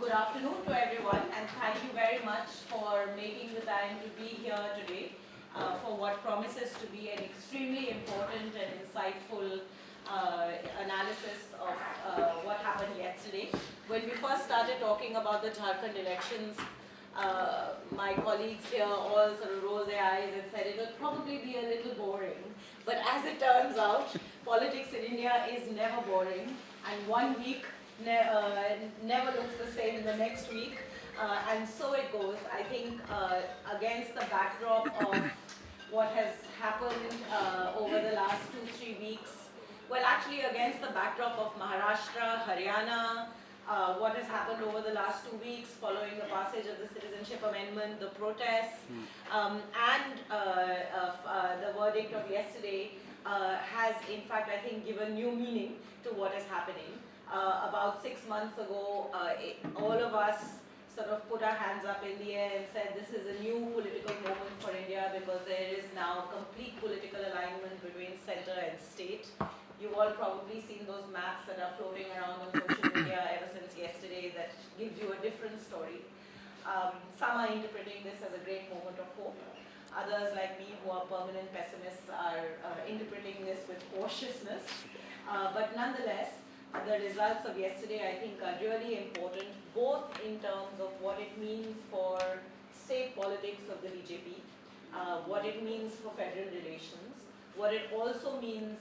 good afternoon to everyone, and thank you very much for making the time to be here today for what promises to be an extremely important and insightful analysis of what happened yesterday. When we first started talking about the Jharkhand elections, my colleagues here all sort of rose their eyes and said it will probably be a little boring. But as it turns out, politics in India is never boring, and 1 week never looks the same in the next week, and so it goes. I think against the backdrop of what has happened over the last 2-3 weeks, well, actually against the backdrop of Maharashtra, Haryana, what has happened over the last 2 weeks following the passage of the Citizenship Amendment, the protests, and the verdict of yesterday has, in fact, I think, given new meaning to what is happening. About 6 months ago, all of us sort of put our hands up in the air and said this is a new political moment for India because there is now complete political alignment between center and state. You've all probably seen those maps that are floating around on social media ever since yesterday that gives you a different story. Some are interpreting this as a great moment of hope. Others, like me, who are permanent pessimists, are interpreting this with cautiousness. But nonetheless, the results of yesterday, I think, are really important, both in terms of what it means for state politics of the BJP, what it means for federal relations, what it also means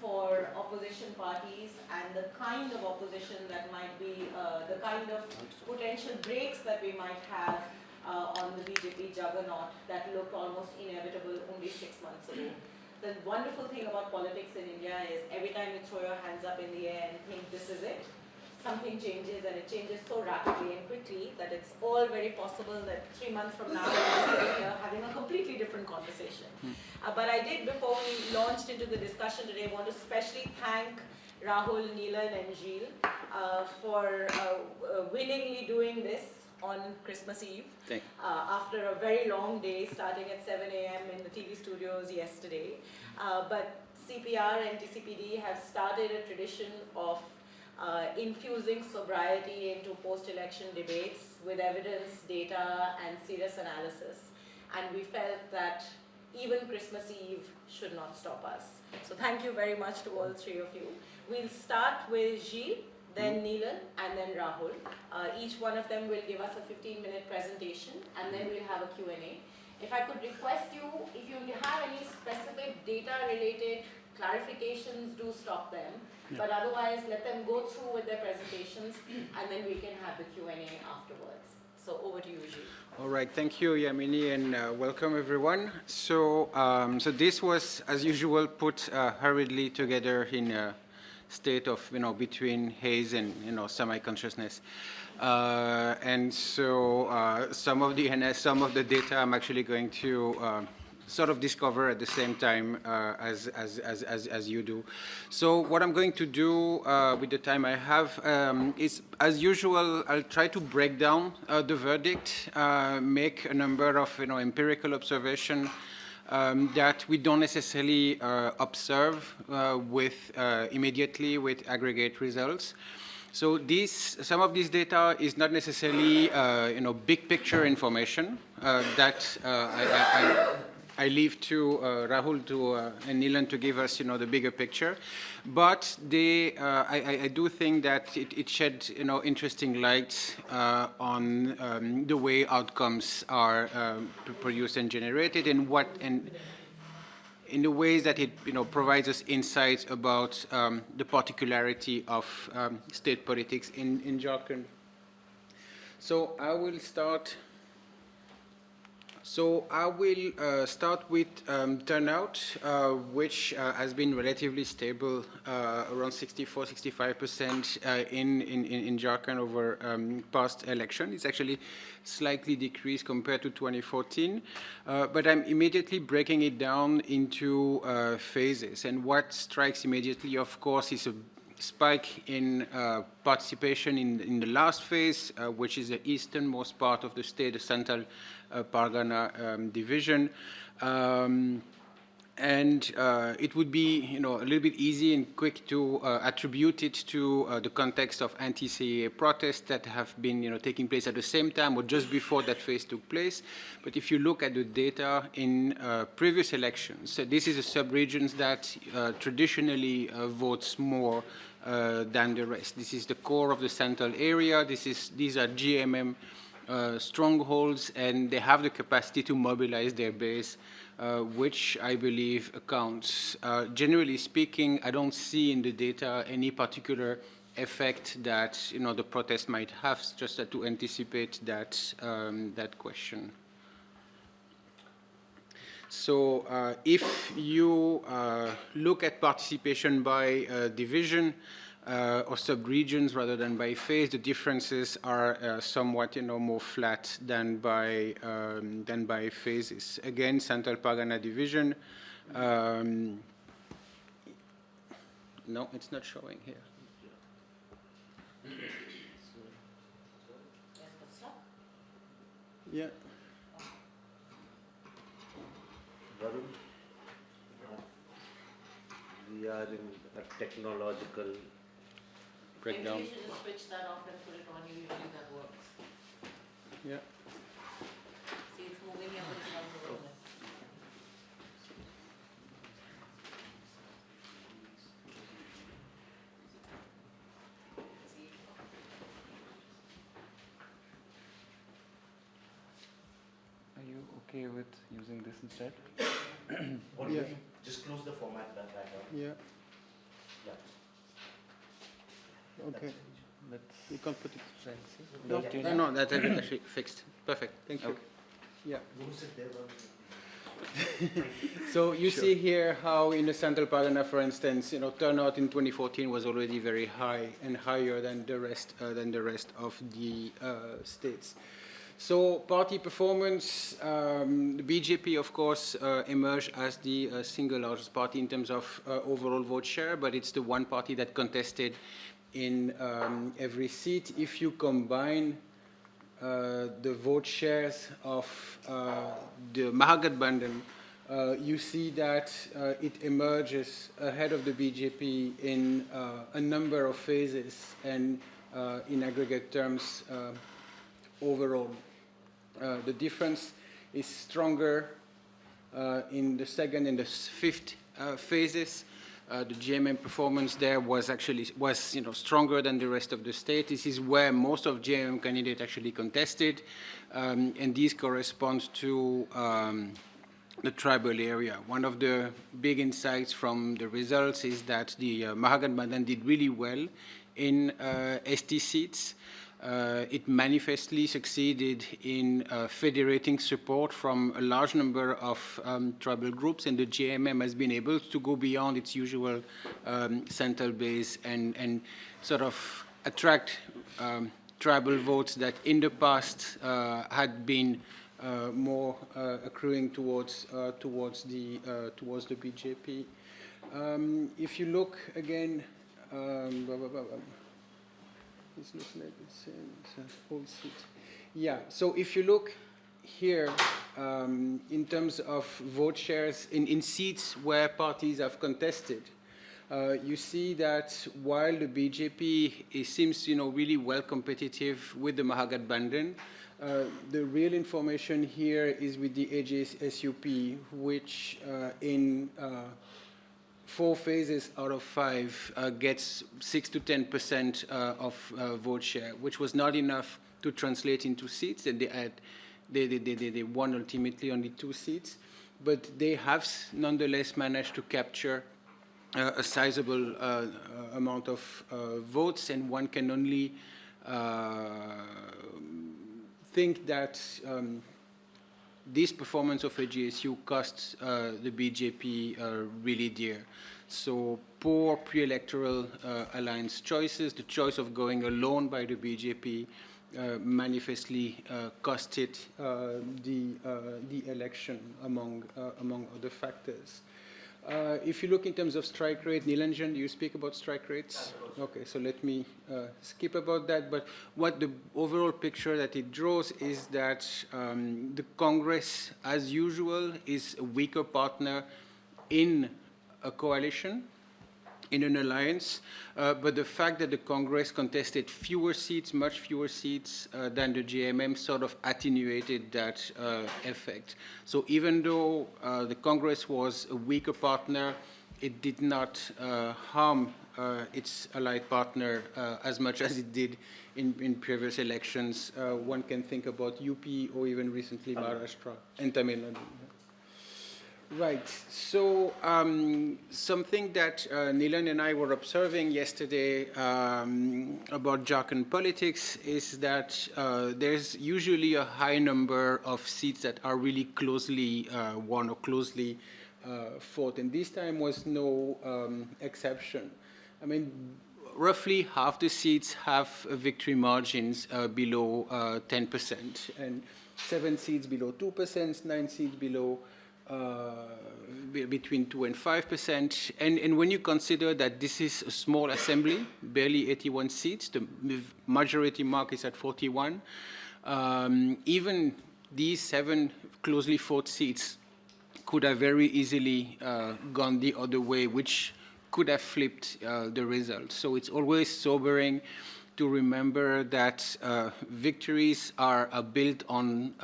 for opposition parties, and the kind of opposition that might be, the kind of potential breaks that we might have on the BJP juggernaut that looked almost inevitable only 6 months ago. The wonderful thing about politics in India is every time you throw your hands up in the air and think this is it, something changes, and it changes so rapidly and quickly that it's all very possible that 3 months from now we'll be sitting here having a completely different conversation. But I did, before we launched into the discussion today, want to especially thank Rahul, Neelan and Gilles for willingly doing this on Christmas Eve after a very long day starting at 7 a.m. in the TV studios yesterday. But CPR and TCPD have started a tradition of infusing sobriety into post-election debates with evidence, data and serious analysis. And we felt that even Christmas Eve should not stop us. So thank you very much to all three of you. We'll start with Gilles, then Neelan, and then Rahul. Each one of them will give us a 15-minute presentation, and then we'll have a Q&A. If I could request you, if you have any specific data-related clarifications, do stop them. Yeah. But otherwise, let them go through with their presentations, and then we can have the Q&A afterwards. So over to you, Gilles. All right, thank you, Yamini, and welcome everyone. So, so this was, as usual, put hurriedly together in a state of, between haze and, semi-consciousness. And so some of the data I'm actually going to sort of discover at the same time as you do. So what I'm going to do with the time I have is, as usual, I'll try to break down the verdict, make a number of empirical observations that we don't necessarily observe immediately with aggregate results. So some of this data is not necessarily big picture information that I leave to Rahul and Neelan to give us the bigger picture, but I do think that it shed interesting light on the way outcomes are produced and generated, and in the ways that it provides us insights about the particularity of state politics in Jharkhand. So I will start. So I will start with turnout, which has been relatively stable, around 64–65% in Jharkhand over past election. It's actually slightly decreased compared to 2014, but I'm immediately breaking it down into phases. And what strikes immediately, of course, is a spike in participation in the last phase, which is the easternmost part of the state, the central Pargana division. And it would be, a little bit easy and quick to attribute it to the context of anti-CAA protests that have been, taking place at the same time or just before that phase took place. But if you look at the data in previous elections, so this is a sub-region that traditionally votes more than the rest. This is the core of the central area. These are GMM strongholds, and they have the capacity to mobilize their base, which I believe accounts. Generally speaking, I don't see in the data any particular effect that the protest might have, just to anticipate that that question. So if you look at participation by division or sub-regions rather than by phase, the differences are somewhat more flat than by phases. Again, Central Pargana division. No, it's not showing here. Yeah. We are in a technological Breakdown. Maybe you should just switch that off and put it on. Usually that works. Yeah. See, it's moving here, but it's not moving there. Are you okay with using this instead? Or Yeah. maybe just close the format back up. Yeah. Yeah. Okay. Let's You can't put it. try and see. No, Without changing? no, that's actually fixed. Perfect. Thank you. Okay. Yeah. Lose it there. So you see here how in the Central Pargana, for instance, turnout in 2014 was already very high and higher than the rest of the states. So party performance, the BJP, of course, emerged as the single largest party in terms of overall vote share, but it's the one party that contested in every seat. If you combine the vote shares of the Mahagathbandhan, you see that it emerges ahead of the BJP in a number of phases and in aggregate terms overall. The difference is stronger in the second and the fifth phases. The GMM performance there was stronger than the rest of the state. This is where most of GMM candidates actually contested, and these correspond to the tribal area. One of the big insights from the results is that the Mahagathbandhan did really well in ST seats. It manifestly succeeded in federating support from a large number of tribal groups, and the JMM has been able to go beyond its usual central base and sort of attract tribal votes that in the past had been more accruing towards the BJP. If you look again. This looks like the same. It's a whole seat. Yeah. So if you look here, in terms of vote shares in seats where parties have contested, you see that while the BJP seems, really well competitive with the Mahagathbandhan, the real information here is with the AJS-SUP, which in 4 phases out of 5 gets 6 to 10% of vote share, which was not enough to translate into seats, and they won ultimately only 2 seats, but they have nonetheless managed to capture a sizable amount of votes, and one can only think that this performance of AGSU cost the BJP really dear. So poor pre-electoral alliance choices, the choice of going alone by the BJP manifestly cost it the election among other factors. If you look in terms of strike rate, Nilanjan, do you speak about strike rates? Okay, so let me skip about that. But what the overall picture that it draws is that the Congress, as usual, is a weaker partner in a coalition, in an alliance, but the fact that the Congress contested fewer seats, much fewer seats than the JMM sort of attenuated that effect. So even though the Congress was a weaker partner, it did not harm its allied partner as much as it did in previous elections. One can think about UP or even recently Maharashtra and Tamil Nadu. Right. So something that Nilan and I were observing yesterday about Jharkhand politics is that there's usually a high number of seats that are really closely won or closely fought, and this time was no exception. I mean, roughly half the seats have victory margins below 10%, and 7 seats below 2%, 9 seats below between 2 and 5%. And when you consider that this is a small assembly, barely 81 seats, the majority mark is at 41, even these 7 closely fought seats could have very easily gone the other way, which could have flipped the result. So it's always sobering to remember that victories are built on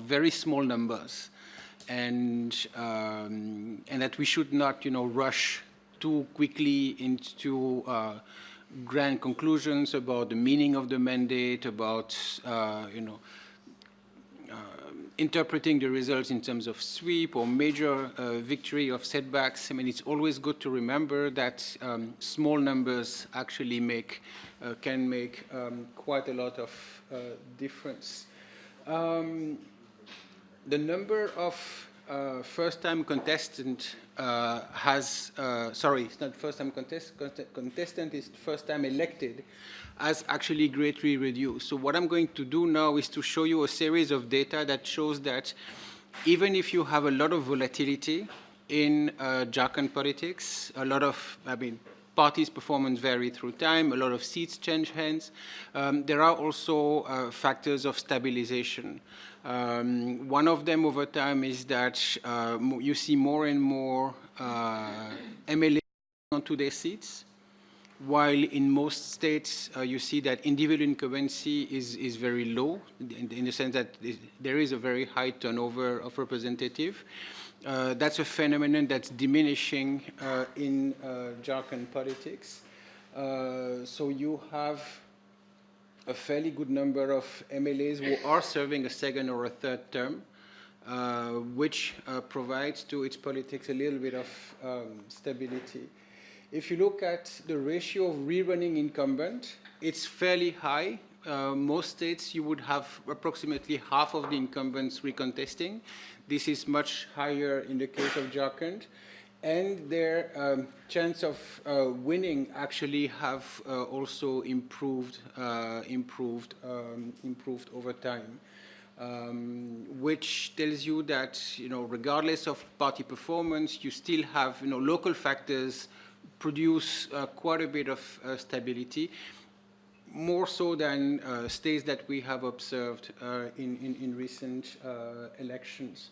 very small numbers. And that we should not, rush too quickly into grand conclusions about the meaning of the mandate, about, interpreting the results in terms of sweep or major victory of setbacks. I mean, it's always good to remember that small numbers actually can make quite a lot of difference. The number of first-time contestant sorry, it's not first-time contestant is first-time elected, has actually greatly reduced. So what I'm going to do now is to show you a series of data that shows that even if you have a lot of volatility in Jharkhand politics, parties' performance vary through time, a lot of seats change hands. There are also factors of stabilization. One of them over time is that you see more and more MLAs onto their seats, while in most states you see that individual incumbency is very low, in the sense that there is a very high turnover of representative. That's a phenomenon that's diminishing in Jharkhand politics. So you have a fairly good number of MLAs who are serving a second or a third term, which provides to its politics a little bit of stability. If you look at the ratio of rerunning incumbent, it's fairly high. Most states you would have approximately half of the incumbents recontesting. This is much higher in the case of Jharkhand. And their chance of winning actually have also improved over time, which tells you that regardless of party performance, you still have local factors produce quite a bit of stability, more so than states that we have observed in recent elections.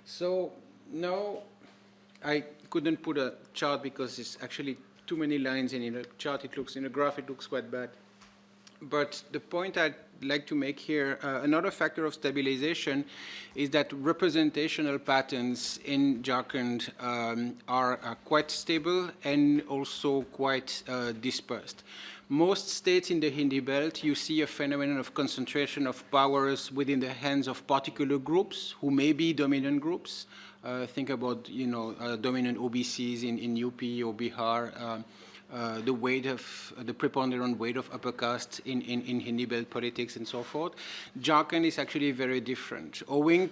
So now I couldn't put a chart because it's actually too many lines, and in a chart in a graph it looks quite bad. But the point I'd like to make here, another factor of stabilization is that representational patterns in Jharkhand are quite stable and also quite dispersed. Most states in the Hindi belt, you see a phenomenon of concentration of powers within the hands of particular groups who may be dominant groups. Think about, dominant OBCs in UP or Bihar, the preponderant weight of upper caste in Hindi belt politics and so forth. Jharkhand is actually very different, owing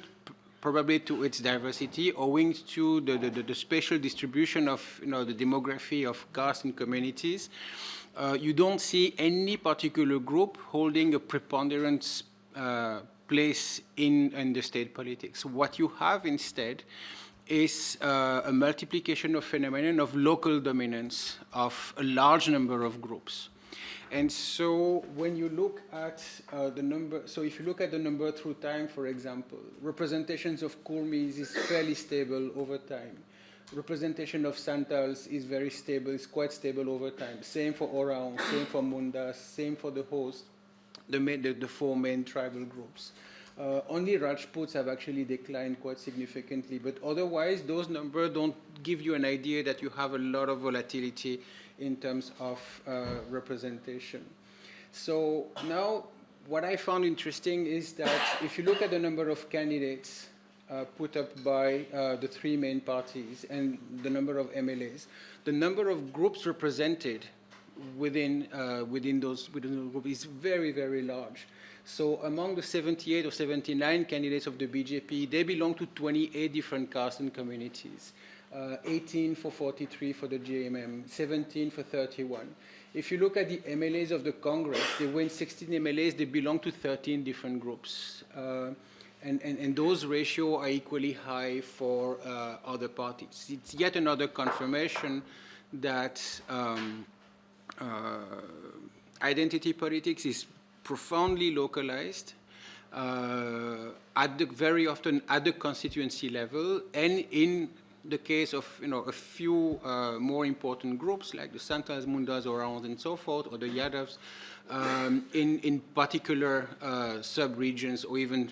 probably to its diversity, owing to the spatial distribution of, the demography of caste and communities. You don't see any particular group holding a preponderant place in the state politics. What you have instead is a multiplication of phenomenon of local dominance of a large number of groups. And so when you look at the number, so if you look at the number through time, for example, representations of Kurmis is fairly stable over time. representation of Santals is very stable, it's quite stable over time. Same for Orang, same for Mundas, same for the host, the four main tribal groups. Only Rajputs have actually declined quite significantly, but otherwise those numbers don't give you an idea that you have a lot of volatility in terms of representation. So now what I found interesting is that if you look at the number of candidates put up by the three main parties and the number of MLAs, the number of groups represented within those groups is very, very large. So among the 78 or 79 candidates of the BJP, they belong to 28 different castes and communities. 18 for 43 for the JMM, 17 for 31. If you look at the MLAs of the Congress, they win 16 MLAs, they belong to 13 different groups. And those ratios are equally high for other parties. It's yet another confirmation that identity politics is profoundly localized, very often at the constituency level, and in the case of a few more important groups like the Santals, Mundas, Orans, and so forth, or the Yadavs, in particular sub-regions or even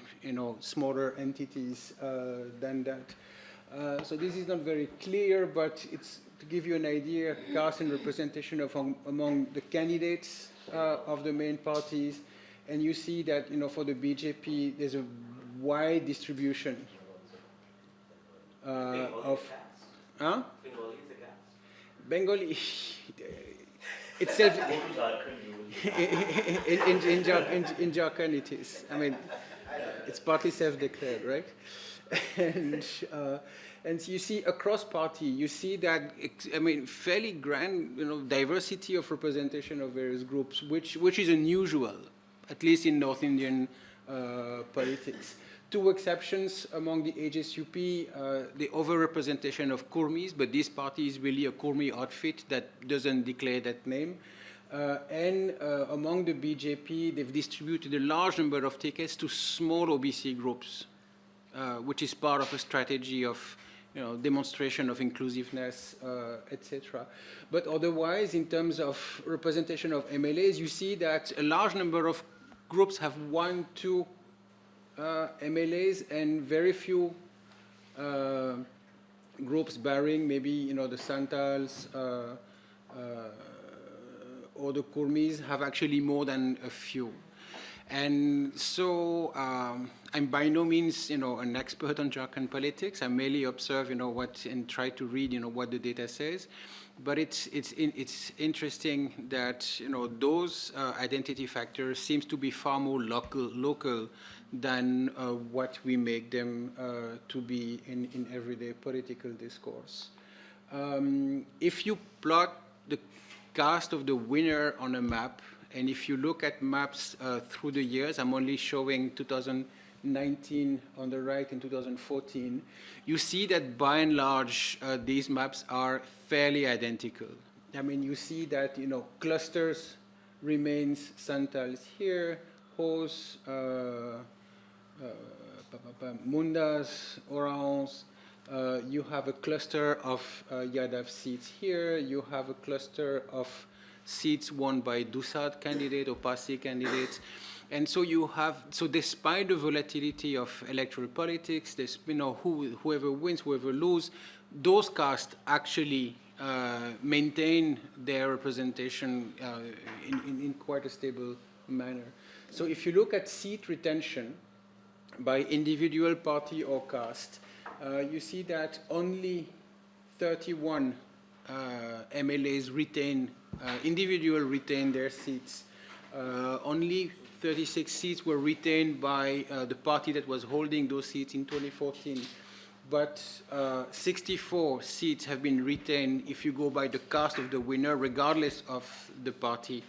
smaller entities than that. So this is not very clear, but it's to give you an idea, caste and representation among the candidates of the main parties, and you see that for the BJP there's a wide distribution of Bengali itself in Jharkhand it is. I mean, it's partly self-declared, right? And so you see across party, you see that fairly grand diversity of representation of various groups, which is unusual, at least in North Indian politics. Two exceptions among the HSUP, the overrepresentation of Kurmis, but this party is really a Kurmi outfit that doesn't declare that name. And among the BJP, they've distributed a large number of tickets to small OBC groups, which is part of a strategy of demonstration of inclusiveness, etc. But otherwise, in terms of representation of MLAs, you see that a large number of groups have 1, 2 MLAs, and very few groups, barring maybe the Santals or the Kurmis, have actually more than a few. And so I'm by no means an expert on Jharkhand politics. I merely observe what and try to read what the data says. But it's interesting that those identity factors seems to be far more local than what we make them to be in everyday political discourse. If you plot the caste of the winner on a map, and if you look at maps through the years, I'm only showing 2019 on the right and 2014, you see that by and large these maps are fairly identical. I mean, you see that clusters remains Santals here, Hos, Mundas, Orans. You have a cluster of Yadav seats here. You have a cluster of seats won by Dusad candidate or Parsi candidates. And so you have, so despite the volatility of electoral politics, there's, whoever wins, whoever loses, those castes actually maintain their representation in quite a stable manner. So if you look at seat retention by individual party or caste, you see that only 31 MLAs retain, retain their seats. Only 36 seats were retained by the party that was holding those seats in 2014. But 64 seats have been retained if you go by the caste of the winner, regardless of the party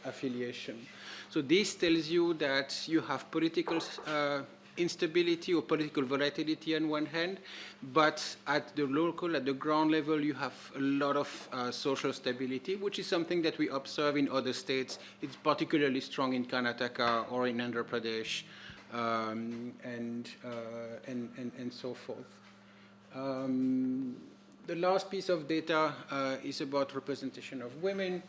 affiliation. So this tells you that you have political instability or political volatility on one hand, but at the local, at the ground level, you have a lot of social stability, which is something that we observe in other states. It's particularly strong in Karnataka or in Andhra Pradesh and so forth. The last piece of data is about representation of women.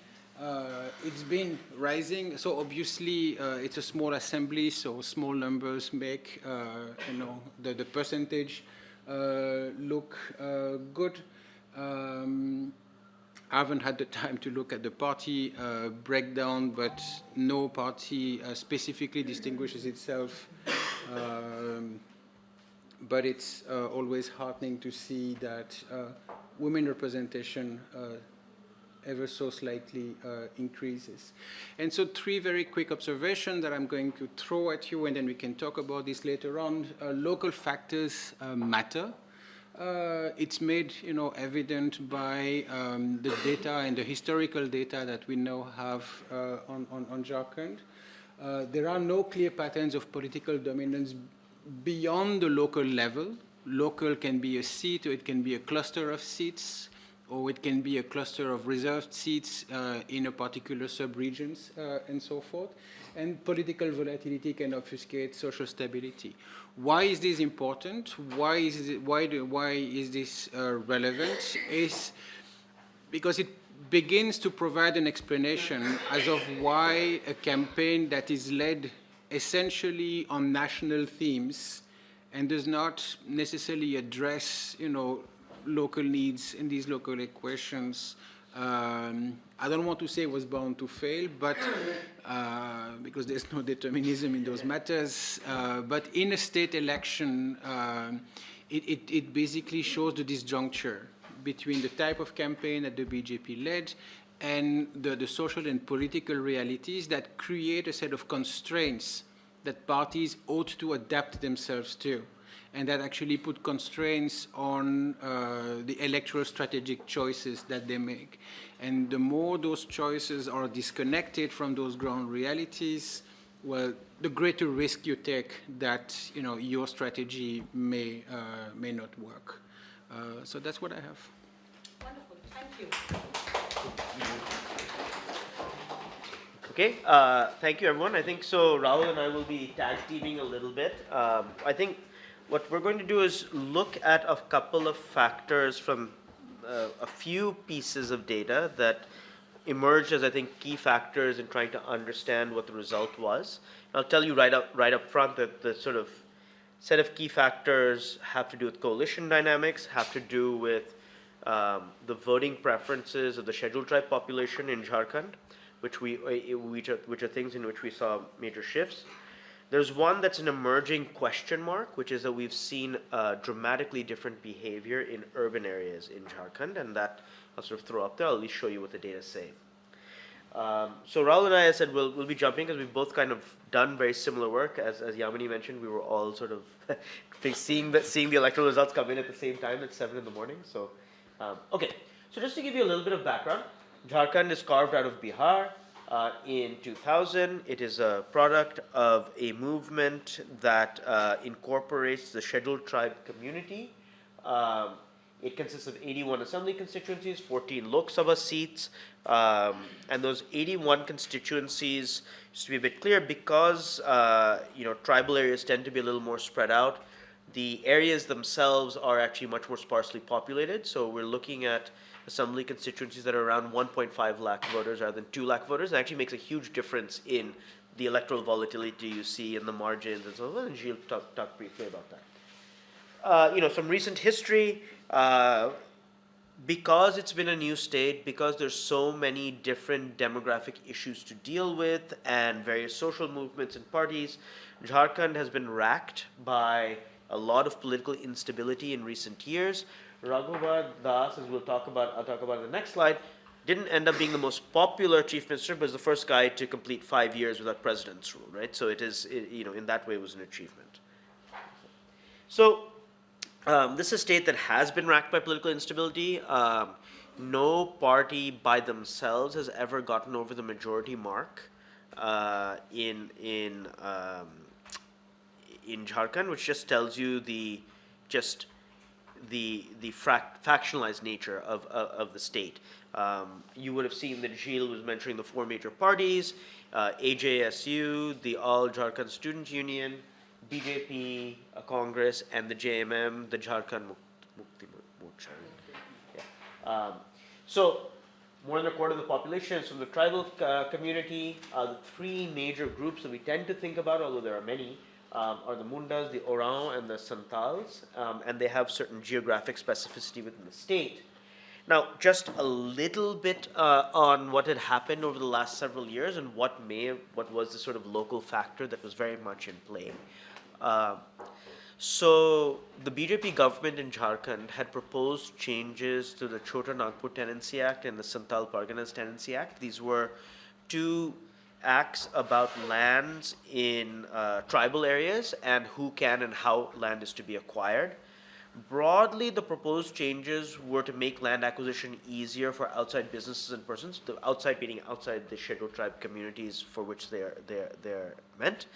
It's been rising, so obviously it's a small assembly, so small numbers make the percentage look good. I haven't had the time to look at the party breakdown, but no party specifically distinguishes itself. But it's always heartening to see that women representation ever so slightly increases. And so 3 very quick observations that I'm going to throw at you, and then we can talk about this later on. Local factors matter. It's made evident by the data and the historical data that we now have on Jharkhand. There are no clear patterns of political dominance beyond the local level. Local can be a seat, or it can be a cluster of seats, or it can be a cluster of reserved seats in a particular sub-regions and so forth. And political volatility can obfuscate social stability. Why is this important? Why is this relevant? Is because it begins to provide an explanation as of why a campaign that is led essentially on national themes and does not necessarily address, local needs in these local equations. I don't want to say was bound to fail, but because there's no determinism in those matters. But in a state election, it basically shows the disjuncture between the type of campaign that the BJP led and the social and political realities that create a set of constraints that parties ought to adapt themselves to, and that actually put constraints on the electoral strategic choices that they make. And the more those choices are disconnected from those ground realities, well, the greater risk you take that your strategy may not work. So that's what I have. Wonderful, thank you. Okay, thank you everyone. I think so Rahul and I will be tag teaming a little bit. I think what we're going to do is look at a couple of factors from a few pieces of data that emerged as I think key factors in trying to understand what the result was. I'll tell you right up front that the sort of set of key factors have to do with coalition dynamics, have to do with the voting preferences of the scheduled tribe population in Jharkhand, which are things in which we saw major shifts. There's one that's an emerging question mark, which is that we've seen dramatically different behavior in urban areas in Jharkhand, and that I'll sort of throw up there. I'll at least show you what the data say. So Rahul and I said we'll be jumping because we've both kind of done very similar work. As Yamini mentioned, we were all sort of seeing the electoral results come in at the same time at 7 in the morning. So okay, so just to give you a little bit of background, Jharkhand is carved out of Bihar. In 2000, it is a product of a movement that incorporates the scheduled tribe community. It consists of 81 assembly constituencies, 14 Lok Sabha seats, and those 81 constituencies, just to be a bit clear, because tribal areas tend to be a little more spread out, the areas themselves are actually much more sparsely populated. So we're looking at assembly constituencies that are around 1.5 lakh voters rather than 2 lakh voters. It actually makes a huge difference in the electoral volatility you see in the margins and so on. And Gilles talk briefly about that. Some recent history, because it's been a new state, because there's so many different demographic issues to deal with and various social movements and parties, Jharkhand has been racked by a lot of political instability in recent years. Raghuvar Das, as I'll talk about in the next slide, didn't end up being the most popular chief minister, but is the first guy to complete 5 years without president's rule, right? So in that way, it was an achievement. So this is a state that has been racked by political instability. No party by themselves has ever gotten over the majority mark in Jharkhand, which just tells you the factionalized nature of the state. You would have seen that Gilles was mentioning the 4 major parties, AJSU, the All Jharkhand Student Union, BJP, Congress, and the JMM, the Jharkhand Mukti Morcha. Yeah. So more than a quarter of the population is from the tribal community. The three major groups that we tend to think about, although there are many, are the Mundas, the Orang, and the Santals, and they have certain geographic specificity within the state. Now, just a little bit on what had happened over the last several years and what was the sort of local factor that was very much in play. So the BJP government in Jharkhand had proposed changes to the Chota Nagpur Tenancy Act and the Santal Parganas Tenancy Act. These were two acts about lands in tribal areas and who can and how land is to be acquired. Broadly, the proposed changes were to make land acquisition easier for outside businesses and persons, the outside meaning outside the scheduled tribe communities for which they're meant.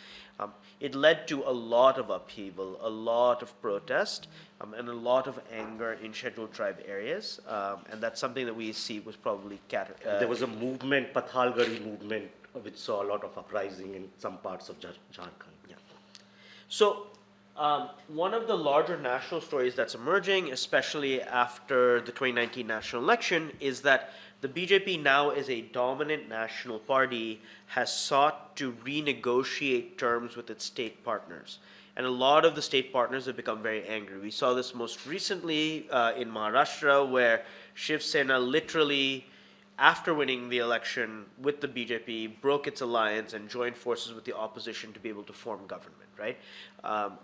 It led to a lot of upheaval, a lot of protest, and a lot of anger in scheduled tribe areas, and that's something that we see was probably There was a movement, Pathalgari movement, which saw a lot of uprising in some parts of Jharkhand. Yeah. So one of the larger national stories that's emerging, especially after the 2019 national election, is that the BJP now as a dominant national party has sought to renegotiate terms with its state partners. And a lot of the state partners have become very angry. We saw this most recently in Maharashtra, where Shiv Sena literally, after winning the election with the BJP, broke its alliance and joined forces with the opposition to be able to form government, right?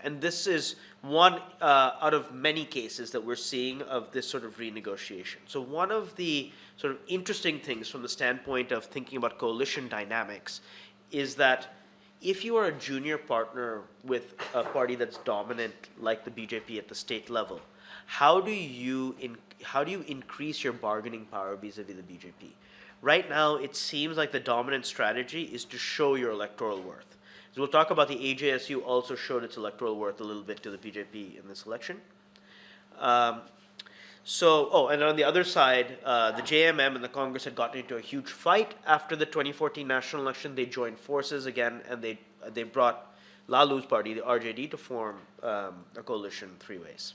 And this is one out of many cases that we're seeing of this sort of renegotiation. So one of the sort of interesting things from the standpoint of thinking about coalition dynamics is that if you are a junior partner with a party that's dominant like the BJP at the state level, how do you increase your bargaining power vis-a-vis the BJP? Right now, it seems like the dominant strategy is to show your electoral worth. So we'll talk about the AJSU also showed its electoral worth a little bit to the BJP in this election. And on the other side, the JMM and the Congress had gotten into a huge fight after the 2014 national election. They joined forces again, and they brought Lalu's party, the RJD, to form a coalition three ways.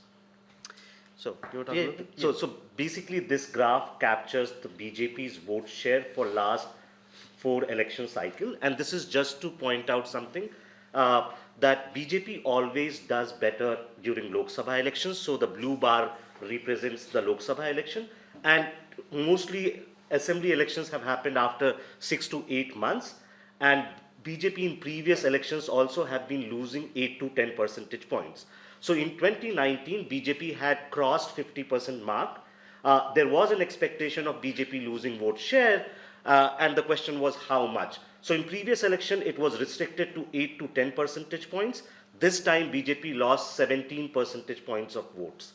So, you want to talk a little bit? So basically this graph captures the BJP's vote share for last 4 election cycle, and this is just to point out something that BJP always does better during Lok Sabha elections. So the blue bar represents the Lok Sabha election, and mostly assembly elections have happened after 6 to 8 months, and BJP in previous elections also have been losing 8 to 10 percentage points. So in 2019, BJP had crossed 50% mark. There was an expectation of BJP losing vote share, and the question was how much. So in previous election, it was restricted to 8 to 10 percentage points. This time, BJP lost 17 percentage points of votes.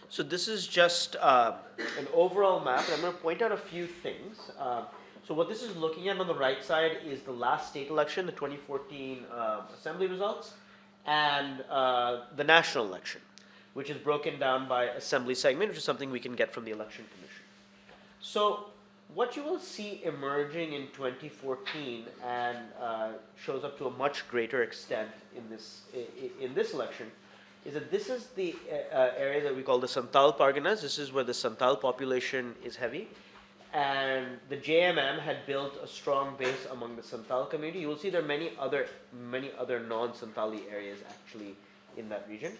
So this is just an overall map, and I'm going to point out a few things. So what this is looking at on the right side is the last state election, the 2014 assembly results, and the national election, which is broken down by assembly segment, which is something we can get from the Election Commission. So what you will see emerging in 2014 and shows up to a much greater extent in this election is that this is the area that we call the Santal Parganas. This is where the Santal population is heavy. And the JMM had built a strong base among the Santal community. You will see there are many other non-Santali areas actually in that region.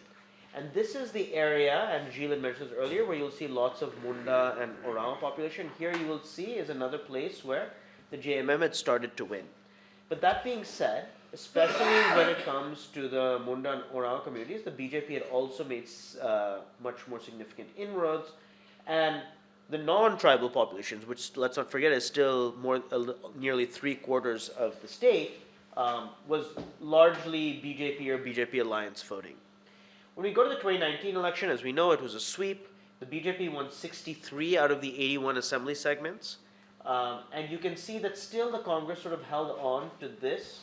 And this is the area, and Gilles had mentioned this earlier, where you'll see lots of Munda and Orang population. Here you will see is another place where the JMM had started to win. But that being said, especially when it comes to the Munda and Orang communities, the BJP had also made much more significant inroads, and the non-tribal populations, which let's not forget is still nearly 3/4 of the state, was largely BJP or BJP alliance voting. When we go to the 2019 election, as we know, it was a sweep. The BJP won 63 out of the 81 assembly segments, and you can see that still the Congress sort of held on to this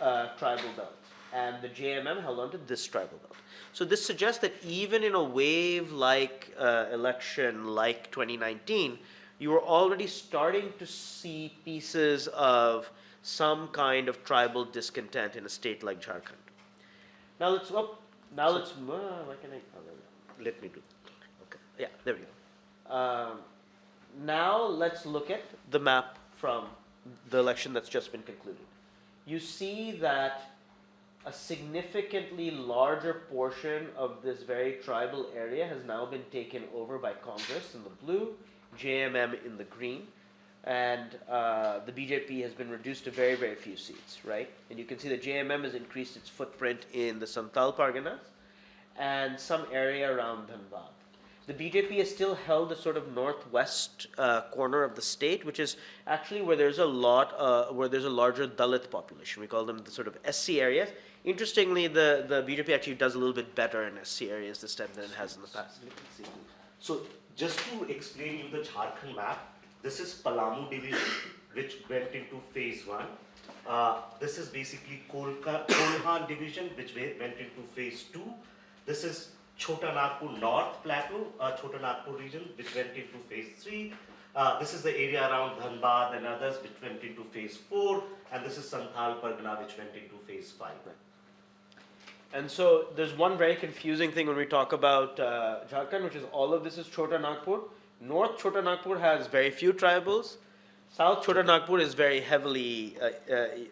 tribal belt, and the JMM held on to this tribal belt. So this suggests that even in a wave-like election like 2019, you were already starting to see pieces of some kind of tribal discontent in a state like Jharkhand. Now let's, why can I, oh, there we go. Let me do. Okay. Yeah, there we go. Now let's look at the map from the election that's just been concluded. You see that a significantly larger portion of this very tribal area has now been taken over by Congress in the blue, JMM in the green, and the BJP has been reduced to very, very few seats, right? And you can see that JMM has increased its footprint in the Santhal Parganas and some area around Dhanbad. The BJP has still held the sort of northwest corner of the state, which is actually where there's a larger Dalit population. We call them the sort of SC areas. Interestingly, the BJP actually does a little bit better in SC areas this time than it has in the past. So just to explain you the Jharkhand map, this is Palamu division, which went into phase 1. This is basically Kolhan division, which went into phase 2. This is Chota Nagpur North Plateau, Chota Nagpur region, which went into phase 3. This is the area around Dhanbad and others, which went into phase 4. And this is Santhal Pargana, which went into phase 5. And so there's one very confusing thing when we talk about Jharkhand, which is all of this is Chota Nagpur. North Chota Nagpur has very few tribals. South Chota Nagpur is very heavily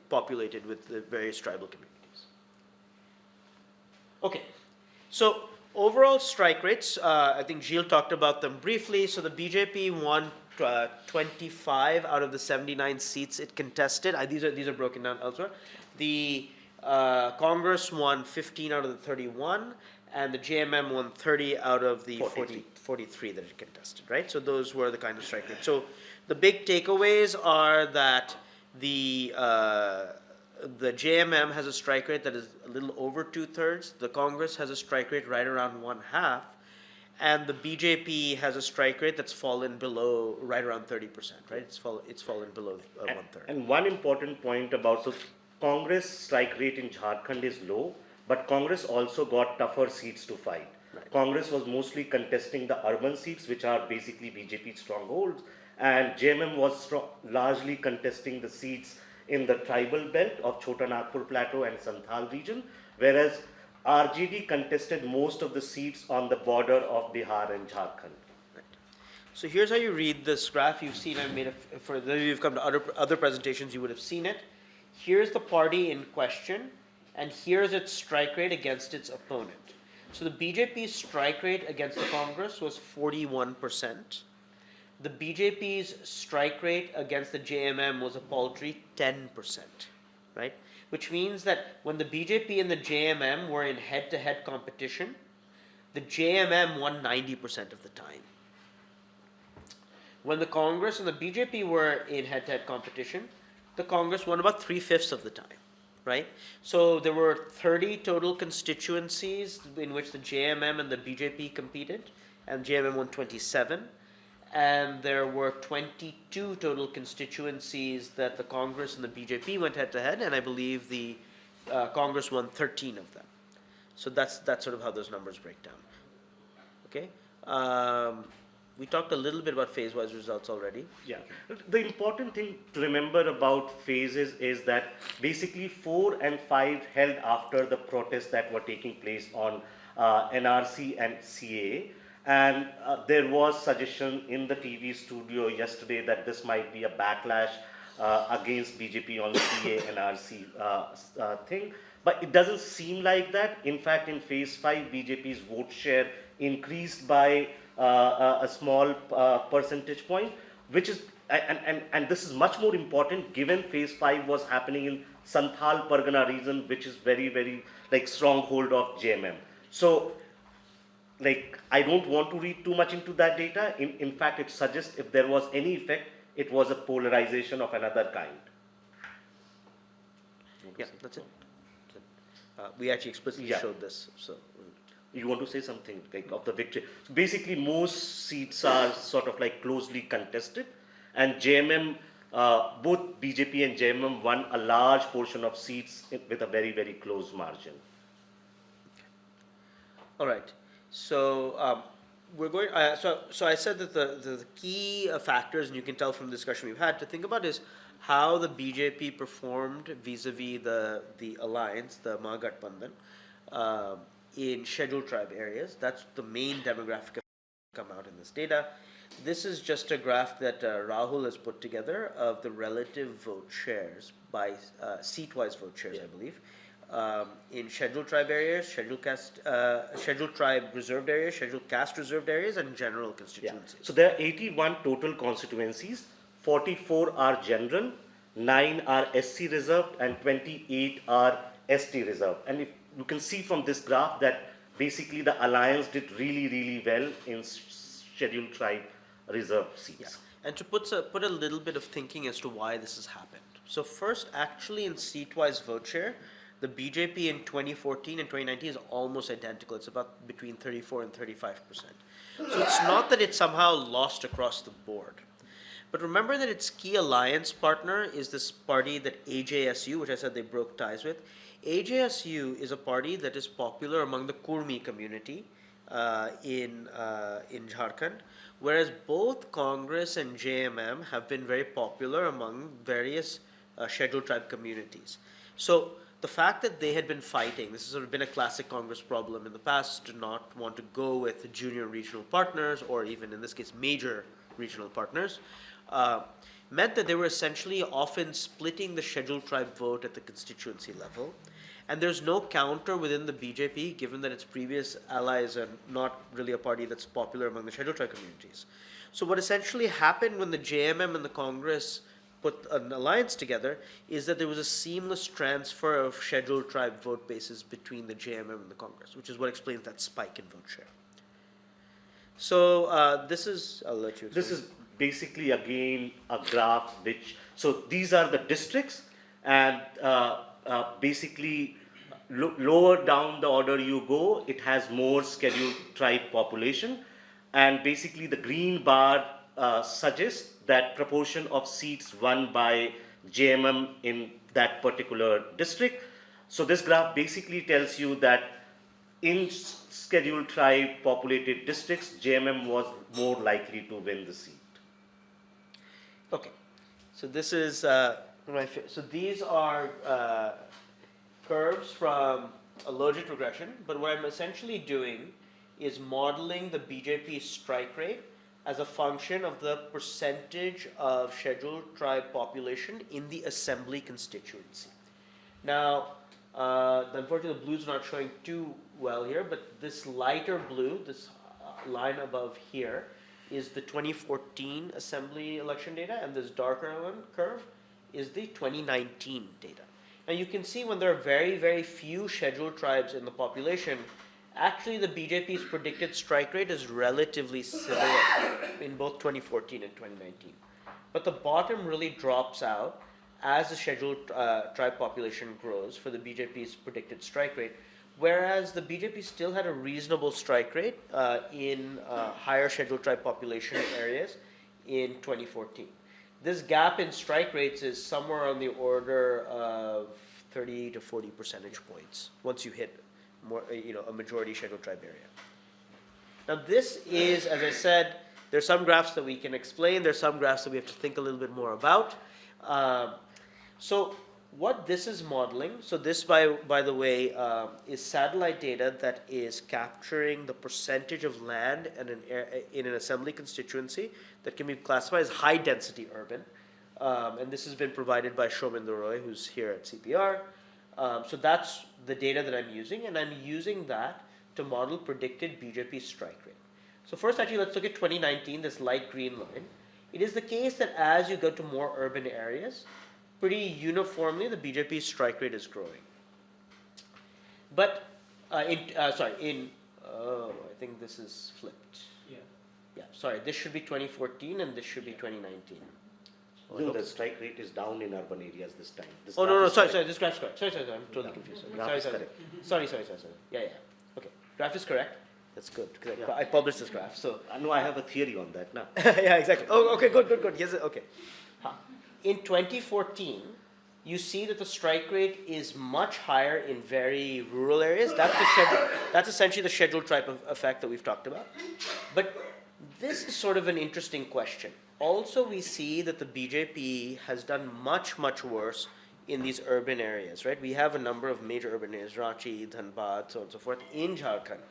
populated with the various tribal communities. Okay, so overall strike rates, I think Gilles talked about them briefly. So the BJP won 25 out of the 79 seats it contested. These are broken down elsewhere. The Congress won 15 out of the 31, and the JMM won 30 out of the 43 that it contested, right? So those were the kind of strike rates. So the big takeaways are that the JMM has a strike rate that is a little over 2/3. The Congress has a strike rate right around 1/2, and the BJP has a strike rate that's fallen below right around 30%, right? It's fallen below 1/3. And one important point about, so Congress strike rate in Jharkhand is low, but Congress also got tougher seats to fight. Right. Congress was mostly contesting the urban seats, which are basically BJP strongholds, and JMM was largely contesting the seats in the tribal belt of Chota Nagpur Plateau and Santhal region, whereas RJD contested most of the seats on the border of Bihar and Jharkhand. So here's how you read this graph. You've seen, for those of you who've come to other presentations, you would have seen it. Here's the party in question, and here's its strike rate against its opponent. So the BJP's strike rate against the Congress was 41%. The BJP's strike rate against the JMM was a paltry 10%, right? Which means that when the BJP and the JMM were in head-to-head competition, the JMM won 90% of the time. When the Congress and the BJP were in head-to-head competition, the Congress won about 3/5 of the time, right? So there were 30 total constituencies in which the JMM and the BJP competed, and JMM won 27. And there were 22 total constituencies that the Congress and the BJP went head-to-head, and I believe the Congress won 13 of them. So that's sort of how those numbers break down. Okay. We talked a little bit about phase-wise results already. Yeah. The important thing to remember about phases is that basically 4 and 5 held after the protests that were taking place on NRC and CAA. And there was suggestion in the TV studio yesterday that this might be a backlash against BJP on the CAA NRC thing. But it doesn't seem like that. In fact, in phase 5, BJP's vote share increased by a small percentage point, which is, and this is much more important given phase 5 was happening in Santhal Pargana region, which is very, very like stronghold of JMM. So, like, I don't want to read too much into that data. In fact, it suggests if there was any effect, it was a polarization of another kind. Yeah, that's it. We actually explicitly showed this. So, you want to say something like of the victory? So basically, most seats are sort of like closely contested, and JMM, both BJP and JMM won a large portion of seats with a very, very close margin. all right. So we're going. So I said that the key factors, and you can tell from the discussion we've had, to think about is how the BJP performed vis-a-vis the alliance, the Mahagathbandhan, in scheduled tribe areas. That's the main demographic come out in this data. This is just a graph that Rahul has put together of the relative vote shares by seat-wise vote shares, I believe, in scheduled tribe areas, scheduled tribe reserved areas, scheduled caste reserved areas, and general constituencies. So there are 81 total constituencies, 44 are general, 9 are SC reserved, and 28 are ST reserved. And if you can see from this graph that basically the alliance did really, really well in scheduled tribe reserved seats. Yeah. And to put a little bit of thinking as to why this has happened. So first, actually in seat-wise vote share, the BJP in 2014 and 2019 is almost identical. It's about between 34 and 35%. So it's not that it somehow lost across the board. But remember that its key alliance partner is this party that AJSU, which I said they broke ties with. AJSU is a party that is popular among the Kurmi community in Jharkhand, whereas both Congress and JMM have been very popular among various scheduled tribe communities. So the fact that they had been fighting, this has sort of been a classic Congress problem in the past, to not want to go with junior regional partners, or even in this case major regional partners, meant that they were essentially often splitting the scheduled tribe vote at the constituency level. And there's no counter within the BJP, given that its previous allies are not really a party that's popular among the scheduled tribe communities. So what essentially happened when the JMM and the Congress put an alliance together is that there was a seamless transfer of scheduled tribe vote bases between the JMM and the Congress, which is what explains that spike in vote share. So this is, I'll let you explain. This is basically again a graph which, so these are the districts, and basically lower down the order you go, it has more scheduled tribe population, and basically the green bar suggests that proportion of seats won by JMM in that particular district. So this graph basically tells you that in scheduled tribe populated districts, JMM was more likely to win the seat. Okay, so this is so these are curves from a logic regression, but what I'm essentially doing is modeling the BJP strike rate as a function of the percentage of scheduled tribe population in the assembly constituency. Now, unfortunately the blue's not showing too well here, but this lighter blue, this line above here, is the 2014 assembly election data, and this darker one curve is the 2019 data. Now you can see when there are very, very few scheduled tribes in the population, actually the BJP's predicted strike rate is relatively similar in both 2014 and 2019. But the bottom really drops out as the scheduled tribe population grows for the BJP's predicted strike rate, whereas the BJP still had a reasonable strike rate in higher scheduled tribe population areas in 2014. This gap in strike rates is somewhere on the order of 30 to 40 percentage points once you hit more, a majority scheduled tribe area. Now this is, as I said, there's some graphs that we can explain, there's some graphs that we have to think a little bit more about. So what this is modeling, so this by the way is satellite data that is capturing the percentage of land in an assembly constituency that can be classified as high density urban, and this has been provided by Shominder Roy, who's here at CPR. So that's the data that I'm using, and I'm using that to model predicted BJP strike rate. So first actually let's look at 2019, this light green line. It is the case that as you go to more urban areas, pretty uniformly the BJP strike rate is growing. But I think this is flipped. Yeah, sorry, this should be 2014 and this should be 2019. No, the strike rate is down in urban areas this time. This Oh, graph no, is sorry, correct. this graph's correct. Sorry, I'm totally confused. Graph Sorry, is sorry. correct. Sorry. Yeah. Okay, graph is correct. That's good, because Yeah. I published this graph, so. No, I have a theory on that now. Yeah, exactly. Oh, okay, good. Yes, okay. In 2014, you see that the strike rate is much higher in very rural areas. That's essentially the scheduled tribe effect that we've talked about. But this is sort of an interesting question. also we see that the BJP has done much, much worse in these urban areas, right? We have a number of major urban areas, Ranchi, Dhanbad, so on and so forth, in Jharkhand.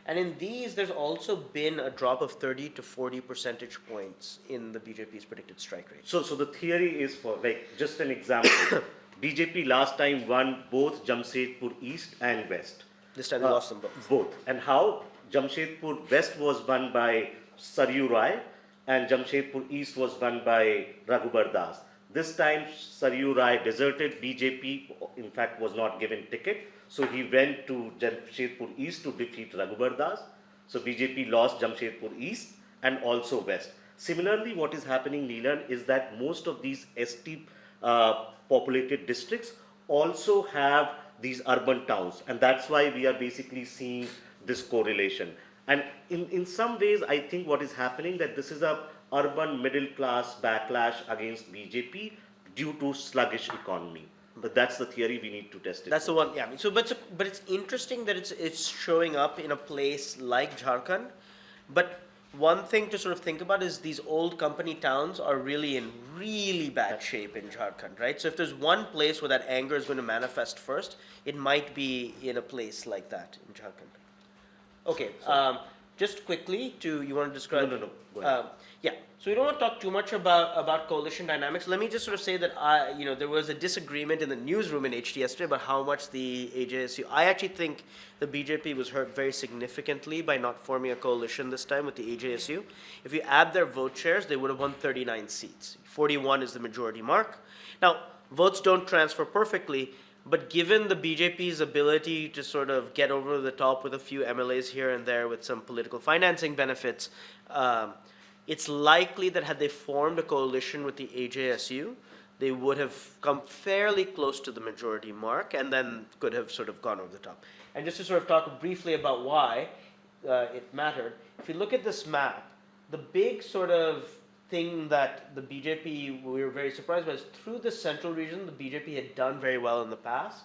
And in these, there's also been a drop of 30 to 40 percentage points in the BJP's predicted strike rate. So the theory is for, like, just an example. BJP last time won both Jamshedpur East and West. This time they lost them both. Both. And how? Jamshedpur West was won by Saryu Rai and Jamshedpur East was won by Raghubar Das. This time Saryu Rai deserted BJP, in fact was not given ticket. So he went to Jamshedpur East to defeat Raghubar Das. So BJP lost Jamshedpur East and also West. Similarly, what is happening, Neelan, is that most of these ST populated districts also have these urban towns, and that's why we are basically seeing this correlation. And in some ways, I think what is happening that this is a urban middle class backlash against BJP due to sluggish economy. But that's the theory we need to test it. That's the one, yeah. So, but it's interesting that it's showing up in a place like Jharkhand. But one thing to sort of think about is these old company towns are really in really bad shape in Jharkhand, right? So if there's one place where that anger is going to manifest first, it might be in a place like that in Jharkhand. Okay, just quickly you want to describe? No. Go ahead. Yeah, so we don't want to talk too much about coalition dynamics. Let me just sort of say that there was a disagreement in the newsroom in HT yesterday about how much the AJSU. I actually think the BJP was hurt very significantly by not forming a coalition this time with the AJSU. If you add their vote shares, they would have won 39 seats. 41 is the majority mark. Now, votes don't transfer perfectly, but given the BJP's ability to sort of get over the top with a few MLAs here and there with some political financing benefits, it's likely that had they formed a coalition with the AJSU, they would have come fairly close to the majority mark and then could have sort of gone over the top. And just to sort of talk briefly about why it mattered, if you look at this map, the big sort of thing that the BJP, we were very surprised by, is through the central region, the BJP had done very well in the past.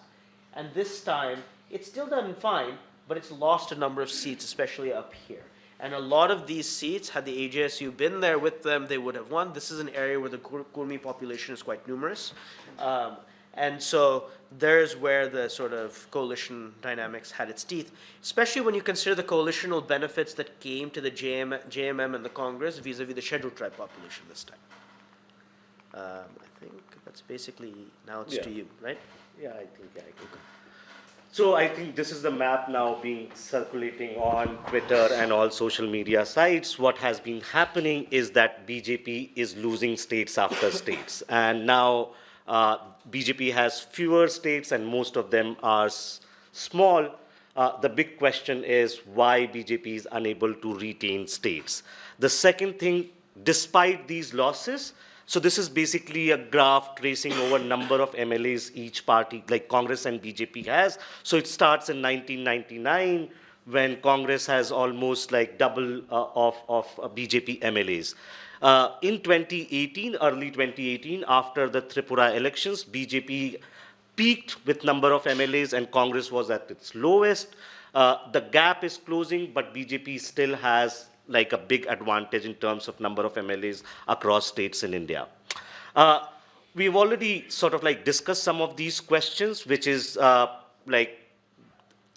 And this time, it's still done fine, but it's lost a number of seats, especially up here. And a lot of these seats, had the AJSU been there with them, they would have won. This is an area where the Kurmi population is quite numerous. And so there's where the sort of coalition dynamics had its teeth, especially when you consider the coalitional benefits that came to the JMM and the Congress vis-a-vis the scheduled tribe population this time. I think that's basically, now it's to you, right? Yeah, I think. So I think this is the map now being circulating on Twitter and all social media sites. What has been happening is that BJP is losing states after states. And now BJP has fewer states and most of them are small. The big question is why BJP is unable to retain states. The second thing, despite these losses, so this is basically a graph tracing over number of MLAs each party, like Congress and BJP has. So it starts in 1999 when Congress has almost like double of BJP MLAs. In 2018, early 2018, after the Tripura elections, BJP peaked with number of MLAs and Congress was at its lowest. The gap is closing, but BJP still has like a big advantage in terms of number of MLAs across states in India. We've already sort of like discussed some of these questions, which is like,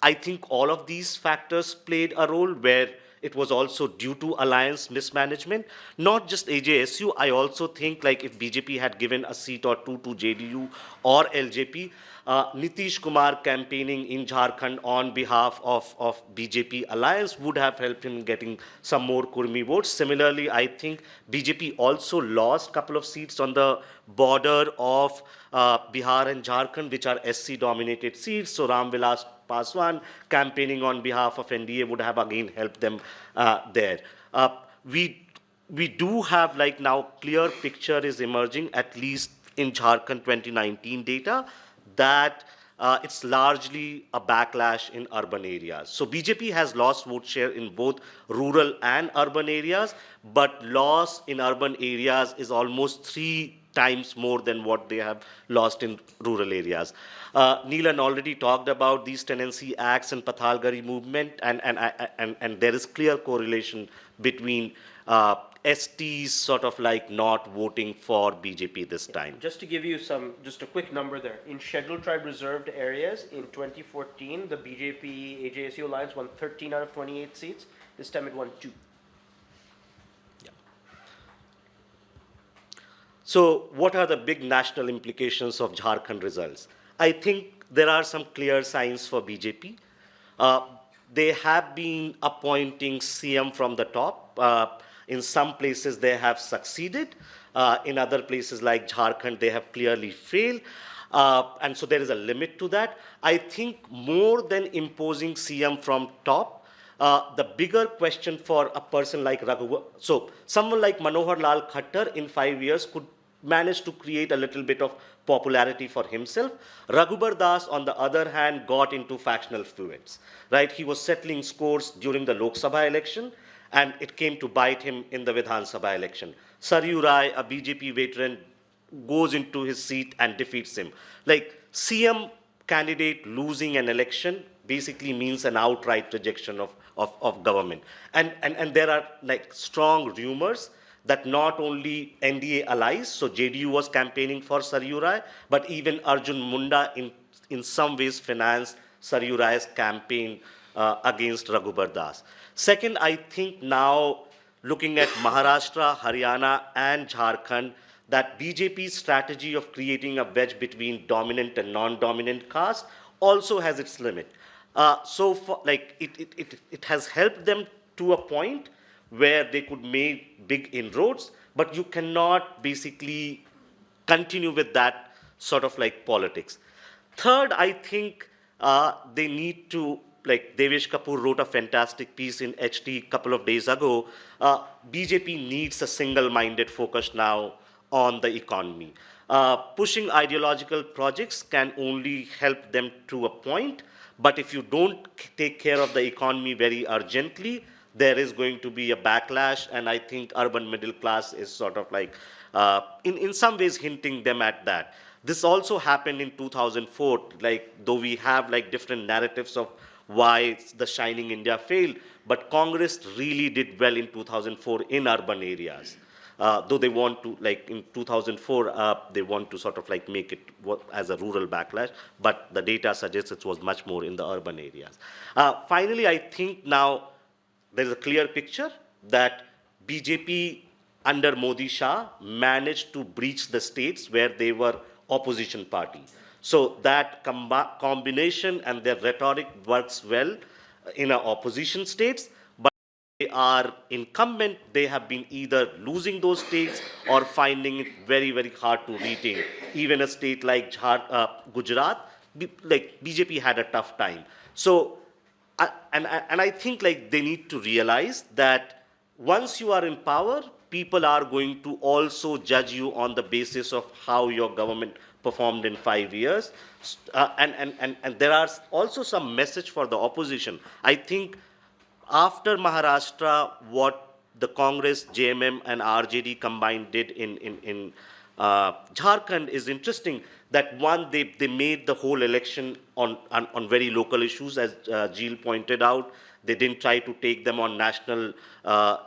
I think all of these factors played a role where it was also due to alliance mismanagement. Not just AJSU, I also think like if BJP had given a seat or two to JDU or LJP, Nitish Kumar campaigning in Jharkhand on behalf of BJP alliance would have helped him getting some more Kurmi votes. Similarly, I think BJP also lost a couple of seats on the border of Bihar and Jharkhand, which are SC dominated seats. So Ram Vilas Paswan campaigning on behalf of NDA would have again helped them there. We do have like now clear picture is emerging, at least in Jharkhand 2019 data, that it's largely a backlash in urban areas. So BJP has lost vote share in both rural and urban areas, but loss in urban areas is almost 3 times more than what they have lost in rural areas. Neelan already talked about these tenancy acts and Pathalgari movement, and there is clear correlation between STs sort of like not voting for BJP this time. Just to give you just a quick number there. In scheduled tribe reserved areas in 2014, the BJP AJSU alliance won 13 out of 28 seats. This time it won 2. So what are the big national implications of Jharkhand results? I think there are some clear signs for BJP. They have been appointing CM from the top. In some places they have succeeded. In other places like Jharkhand, they have clearly failed. And so there is a limit to that. I think more than imposing CM from top, the bigger question for a person like Raghubar, so someone like Manohar Lal Khattar in 5 years could manage to create a little bit of popularity for himself. Raghubar Das, on the other hand, got into factional feuds, right? He was settling scores during the Lok Sabha election, and it came to bite him in the Vidhan Sabha election. Saryu Rai, a BJP veteran, goes into his seat and defeats him. Like, CM candidate losing an election basically means an outright rejection of government. And there are like strong rumors that not only NDA allies, so JDU was campaigning for Saryu Rai, but even Arjun Munda in some ways financed Saryu Rai's campaign against Raghubar Das. Second, I think now looking at Maharashtra, Haryana, and Jharkhand, that BJP's strategy of creating a wedge between dominant and non-dominant caste also has its limit. So for, like, it has helped them to a point where they could make big inroads, but you cannot basically continue with that sort of like politics. Third, I think they need to, like Devesh Kapoor wrote a fantastic piece in HT a couple of days ago, BJP needs a single-minded focus now on the economy. Pushing ideological projects can only help them to a point, but if you don't take care of the economy very urgently, there is going to be a backlash, and I think urban middle class is sort of like, in some ways hinting them at that. This also happened in 2004, like though we have like different narratives of why the Shining India failed, but Congress really did well in 2004 in urban areas. Though they want to, like in 2004, they want to sort of like make it as a rural backlash, but the data suggests it was much more in the urban areas. Finally, I think now there is a clear picture that BJP under Modi Shah managed to breach the states where they were opposition party. So that combination and their rhetoric works well in our opposition states, but they are incumbent, they have been either losing those states or finding it very, very hard to retain. Even a state like Gujarat, like BJP had a tough time. So, and I think like they need to realize that once you are in power, people are going to also judge you on the basis of how your government performed in 5 years. And there are also some message for the opposition. I think after Maharashtra, what the Congress, JMM, and RJD combined did in Jharkhand is interesting. That one, they made the whole election on very local issues, as Jeel pointed out. They didn't try to take them on national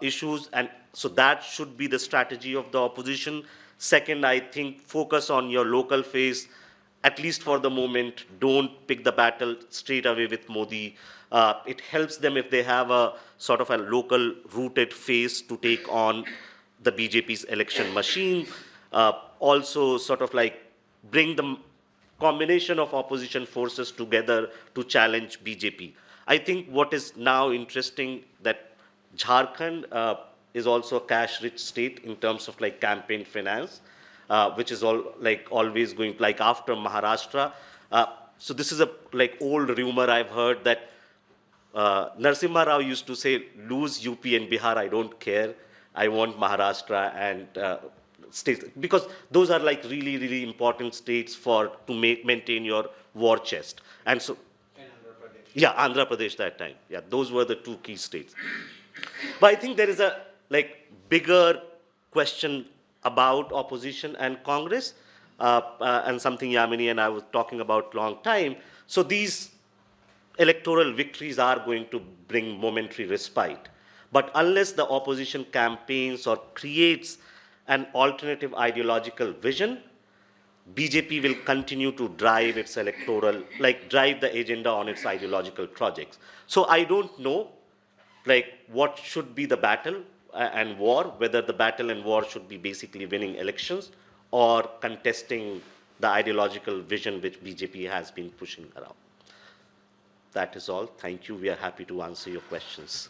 issues, and so that should be the strategy of the opposition. Second, I think focus on your local face, at least for the moment. Don't pick the battle straight away with Modi. It helps them if they have a sort of a local rooted face to take on the BJP's election machine. Also sort of like bring the combination of opposition forces together to challenge BJP. I think what is now interesting that Jharkhand is also a cash-rich state in terms of like campaign finance, which is always going like after Maharashtra. So this is a like old rumor I've heard that Narasimha Rao used to say, lose UP and Bihar, I don't care. I want Maharashtra and states, because those are like really, really important states to maintain your war chest. And so, yeah, Andhra Pradesh that time. Yeah, those were the two key states. But I think there is a like bigger question about opposition and Congress, and something Yamini and I was talking about long time. So these electoral victories are going to bring momentary respite. But unless the opposition campaigns or creates an alternative ideological vision, BJP will continue to drive its electoral, like drive the agenda on its ideological projects. So I don't know, like, what should be the battle and war, whether the battle and war should be basically winning elections or contesting the ideological vision which BJP has been pushing around. That is all. Thank you. We are happy to answer your questions.